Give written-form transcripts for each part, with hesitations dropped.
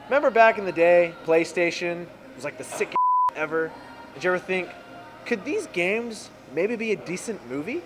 Remember back in the day, PlayStation was like the sickest ever? Did you ever think, could these games maybe be a decent movie?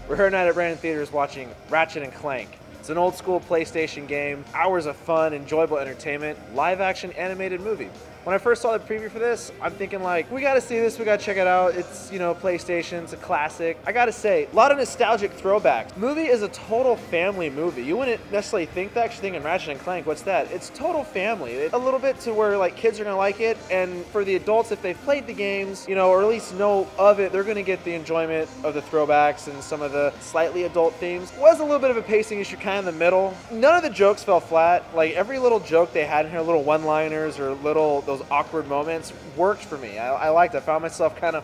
We're here tonight at Brandon Theaters watching Ratchet and Clank. It's an old school PlayStation game, hours of fun, enjoyable entertainment, live action animated movie. When I first saw the preview for this, I'm thinking like, we gotta see this, we gotta check it out. It's, you know, PlayStation, it's a classic. I gotta say, a lot of nostalgic throwbacks. Movie is a total family movie. You wouldn't necessarily think that, 'cause you're thinking Ratchet and Clank, what's that? It's total family. A little bit to where like kids are gonna like it, and for the adults, if they've played the games, you know, or at least know of it, they're gonna get the enjoyment of the throwbacks and some of the slightly adult themes. Was a little bit of a pacing issue kind of in the middle. None of the jokes fell flat. Like every little joke they had in here, little one-liners or those awkward moments worked for me. I liked it. I found myself kind of,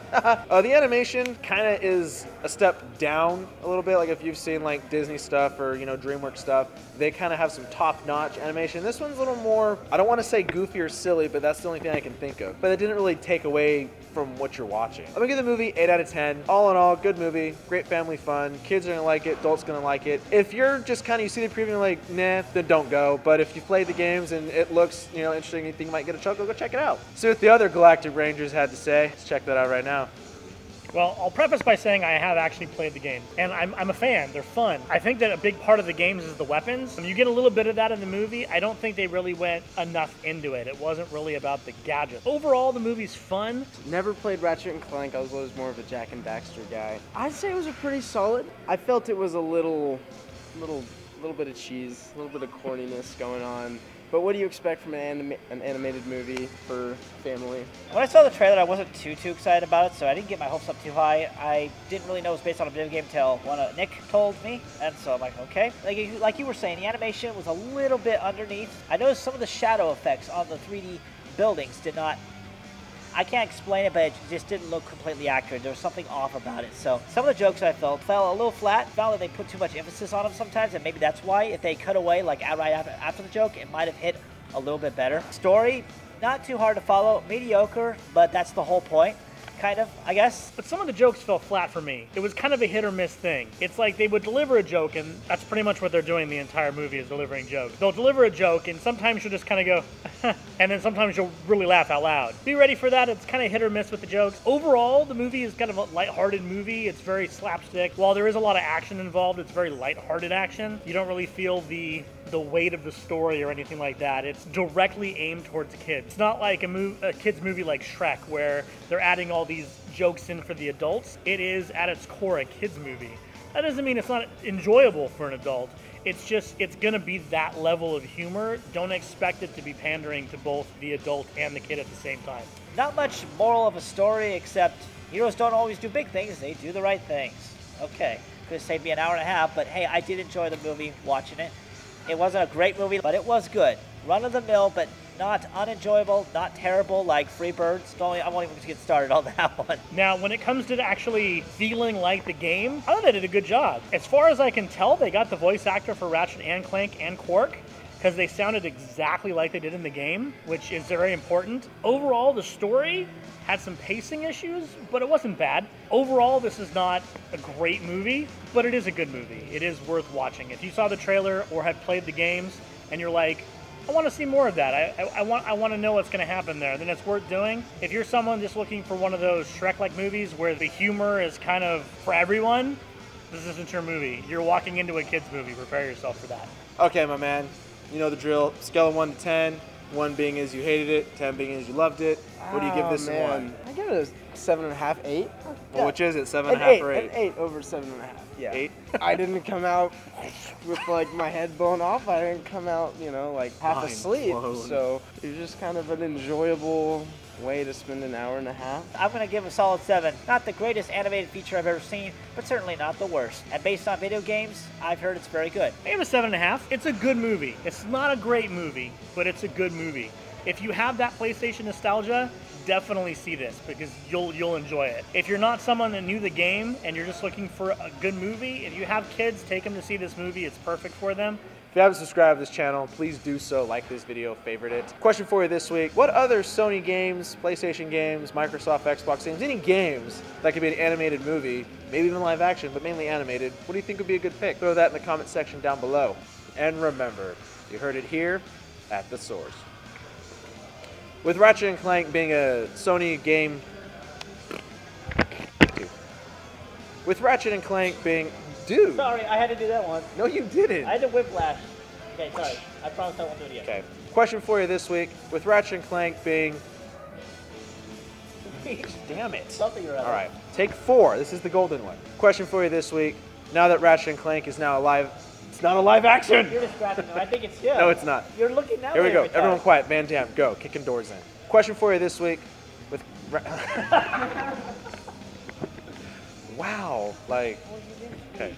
the animation kind of is a step down a little bit. Like if you've seen like Disney stuff or, you know, DreamWorks stuff, they kind of have some top-notch animation. This one's a little more, I don't want to say goofy or silly, but that's the only thing I can think of. But it didn't really take away from what you're watching. I'm gonna give the movie 8 out of 10. All in all, good movie, great family fun. Kids are gonna like it, adults gonna like it. If you're just kind of, you see the preview and you're like, nah, then don't go. But if you played the games and it looks, you know, interesting, you think you might get a chuckle, go check it out. See what the other Galactic Rangers had to say. Let's check that out right now. Well, I'll preface by saying I have actually played the game, and I'm a fan. They're fun. I think that a big part of the games is the weapons. And you get a little bit of that in the movie. I don't think they really went enough into it. It wasn't really about the gadgets. Overall, the movie's fun. Never played Ratchet and Clank. I was always more of a Jack and Daxter guy. I'd say it was a pretty solid. I felt it was a little bit of cheese, a little bit of corniness going on. But what do you expect from an animated movie for family? When I saw the trailer, I wasn't too excited about it, so I didn't get my hopes up too high. I didn't really know it was based on a video game until one Nick told me, and so I'm like, okay. Like you were saying, the animation was a little bit underneath. I noticed some of the shadow effects on the 3D buildings did not, I can't explain it, but it just didn't look completely accurate. There was something off about it. So some of the jokes I felt fell a little flat. Felt like they put too much emphasis on them sometimes, and maybe that's why. If they cut away like right after the joke, it might have hit a little bit better. Story, not too hard to follow. Mediocre, but that's the whole point. Kind of, I guess. But some of the jokes fell flat for me. It was kind of a hit or miss thing. It's like they would deliver a joke, and that's pretty much what they're doing the entire movie is delivering jokes. They'll deliver a joke, and sometimes you'll just kind of go, and then sometimes you'll really laugh out loud. Be ready for that. It's kind of hit or miss with the jokes. Overall, the movie is kind of a lighthearted movie. It's very slapstick. While there is a lot of action involved, it's very lighthearted action. You don't really feel the weight of the story or anything like that. It's directly aimed towards kids. It's not like a kid's movie like Shrek where they're adding all these jokes in for the adults. It is at its core a kid's movie. That doesn't mean it's not enjoyable for an adult. It's just, it's gonna be that level of humor. Don't expect it to be pandering to both the adult and the kid at the same time. Not much moral of a story except heroes don't always do big things, they do the right things. Okay, could have saved me an hour and a half, but hey, I did enjoy the movie watching it. It wasn't a great movie, but it was good. Run of the mill, but not unenjoyable, not terrible like Freebirds. I won't even get started on that one. Now, when it comes to actually feeling like the game, I thought they did a good job. As far as I can tell, they got the voice actor for Ratchet and Clank and Quark, because they sounded exactly like they did in the game, which is very important. Overall, the story had some pacing issues, but it wasn't bad. Overall, this is not a great movie, but it is a good movie. It is worth watching. If you saw the trailer or had played the games and you're like, I want to see more of that, I want to know what's going to happen there, then it's worth doing. If you're someone just looking for one of those Shrek-like movies where the humor is kind of for everyone, this isn't your movie. You're walking into a kid's movie. Prepare yourself for that. Okay, my man, you know the drill. Scale of 1 to 10. 1 being as you hated it, 10 being as you loved it. What do you give this one? I give it a 7.5, 8. Well, which is it, 7.5 or 8? An 8 over 7.5. Yeah. 8? I didn't come out with like my head blown off. I didn't come out, you know, like half Mind asleep. blown. So it was just kind of an enjoyable way to spend an hour and a half. I'm going to give a solid 7. Not the greatest animated feature I've ever seen, but certainly not the worst. And based on video games, I've heard it's very good. I give it a 7.5. It's a good movie. It's not a great movie, but it's a good movie. If you have that PlayStation nostalgia, definitely see this because you'll enjoy it. If you're not someone that knew the game and you're just looking for a good movie, if you have kids, take them to see this movie. It's perfect for them. If you haven't subscribed to this channel, please do so. Like this video, favorite it. Question for you this week. What other Sony games, PlayStation games, Microsoft, Xbox games, any games that could be an animated movie, maybe even live action, but mainly animated, what do you think would be a good pick? Throw that in the comment section down below. And remember, you heard it here at the source. With Ratchet and Clank being a Sony game... With Ratchet and Clank being... Dude! Sorry, I had to do that one. No, you didn't. I had to whiplash. Okay, sorry. I promise I won't do it again. Okay. Question for you this week. With Ratchet and Clank being... Damn it. Something or other. All right. Take 4. This is the golden one. Question for you this week. Now that Ratchet and Clank is now alive... It's not a live action! You're distracting me. I think it's yeah. No, it's not. You're looking that Here way we go. every time. Everyone quiet. Van Damme, go. Kicking doors in. Question for you this week. With... Wow. Like... Okay.